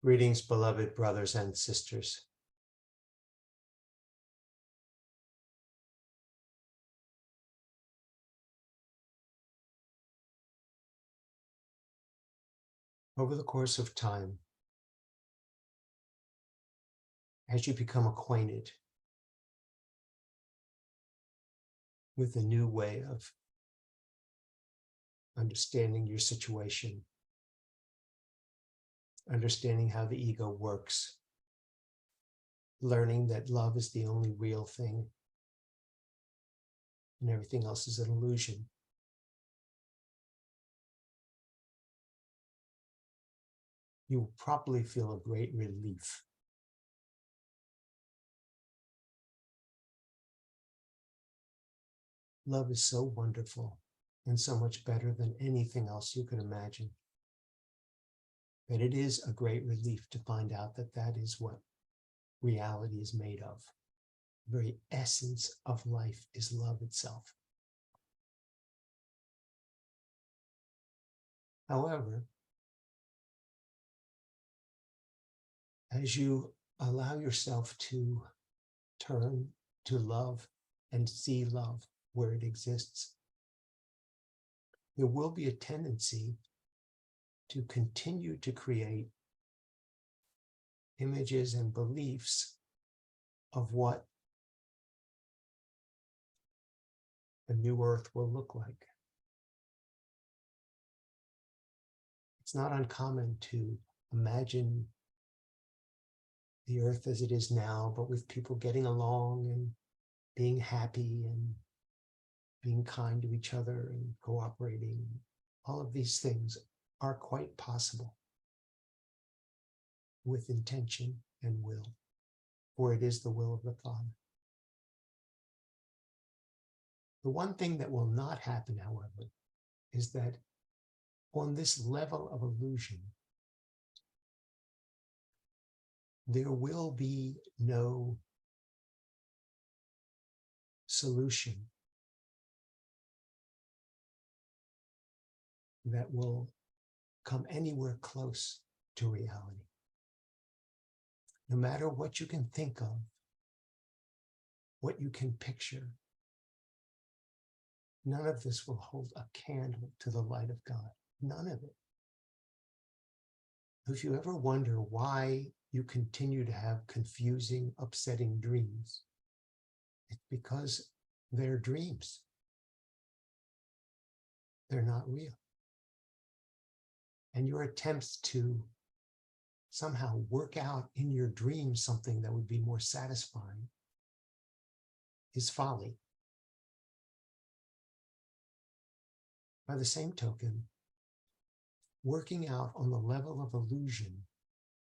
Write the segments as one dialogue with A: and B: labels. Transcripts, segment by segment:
A: Greetings, beloved brothers and sisters. Over the course of time, as you become acquainted with a new way of understanding your situation, understanding how the ego works, learning that love is the only real thing and everything else is an illusion, you will probably feel a great relief. Love is so wonderful and so much better than anything else you could imagine. But it is a great relief to find out that that is what reality is made of. The very essence of life is love itself. However, as you allow yourself to turn to love and see love where it exists, there will be a tendency to continue to create images and beliefs of what a new earth will look like. It's not uncommon to imagine the earth as it is now, but with people getting along and being happy and being kind to each other and cooperating. All of these things are quite possible with intention and will, for it is the will of the Father. The one thing that will not happen, however, is that on this level of illusion, there will be no solution that will come anywhere close to reality. No matter what you can think of, what you can picture, none of this will hold a candle to the light of God. None of it. If you ever wonder why you continue to have confusing, upsetting dreams, it's because they're dreams. They're not real. And your attempts to somehow work out in your dreams something that would be more satisfying is folly. By the same token, working out on the level of illusion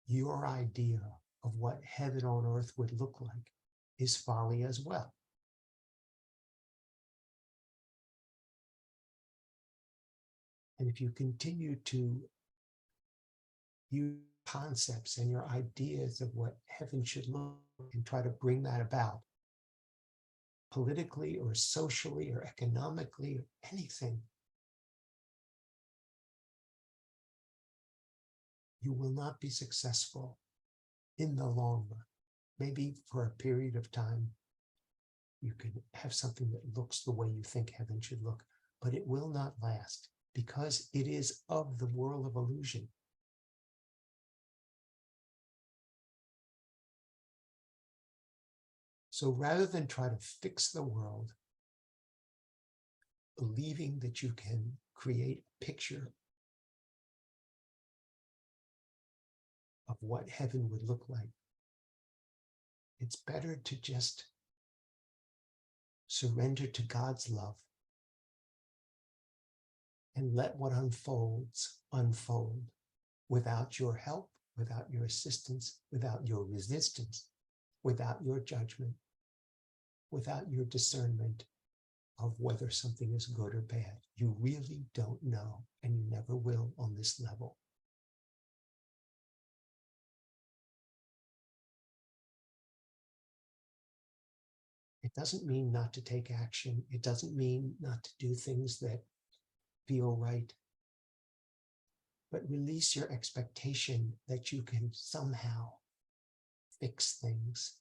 A: your idea of what heaven on earth would look like is folly as well. And if you continue to use concepts and your ideas of what heaven should look like and try to bring that about politically or socially or economically or anything, you will not be successful in the long run. Maybe for a period of time, you can have something that looks the way you think heaven should look, but it will not last because it is of the world of illusion. So rather than try to fix the world, believing that you can create a picture of what heaven would look like, it's better to just surrender to God's love and let what unfolds unfold without your help, without your assistance, without your resistance, without your judgment, without your discernment of whether something is good or bad. You really don't know, and you never will on this level. It doesn't mean not to take action. It doesn't mean not to do things that feel right. but release your expectation that you can somehow fix things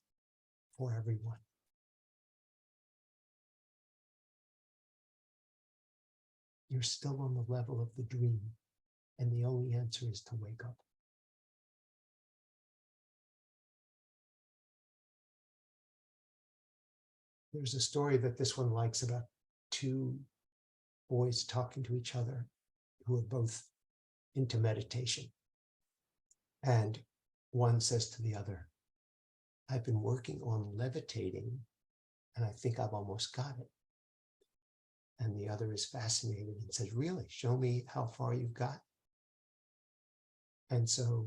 A: for everyone. You're still on the level of the dream, and the only answer is to wake up. There's a story that this one likes about two boys talking to each other who are both into meditation. And one says to the other, I've been working on levitating, and I think I've almost got it. And the other is fascinated and says, really, show me how far you've got. And so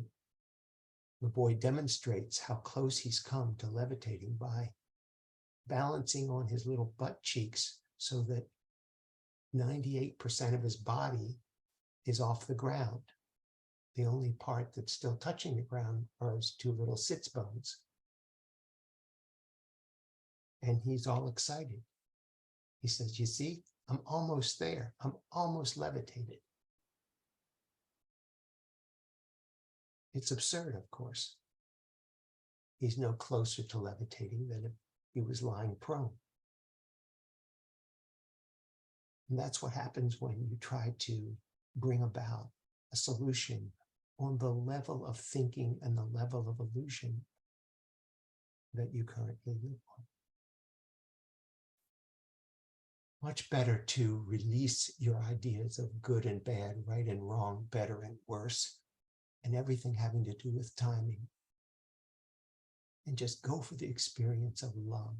A: the boy demonstrates how close he's come to levitating by balancing on his little butt cheeks so that 98% of his body is off the ground. The only part that's still touching the ground are his two little sits bones. And he's all excited. He says, you see, I'm almost there. I'm almost levitated. It's absurd, of course. He's no closer to levitating than if he was lying prone. And that's what happens when you try to bring about a solution on the level of thinking and the level of illusion that you currently live on. Much better to release your ideas of good and bad, right and wrong, better and worse, and everything having to do with timing. And just go for the experience of love.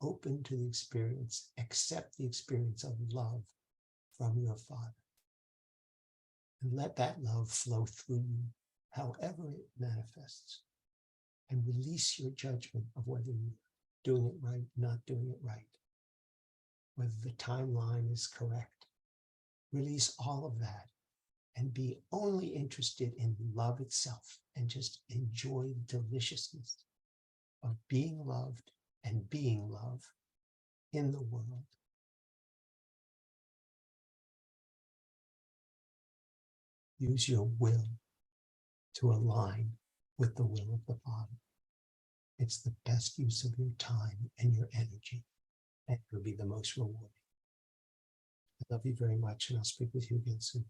A: Open to the experience, accept the experience of love from your Father. And let that love flow through you, however it manifests. And release your judgment of whether you're doing it right, not doing it right, whether the timeline is correct. Release all of that and be only interested in love itself and just enjoy the deliciousness of being loved and being love in the world. Use your will to align with the will of the Father. It's the best use of your time and your energy, and it will be the most rewarding. I love you very much, and I'll speak with you again soon.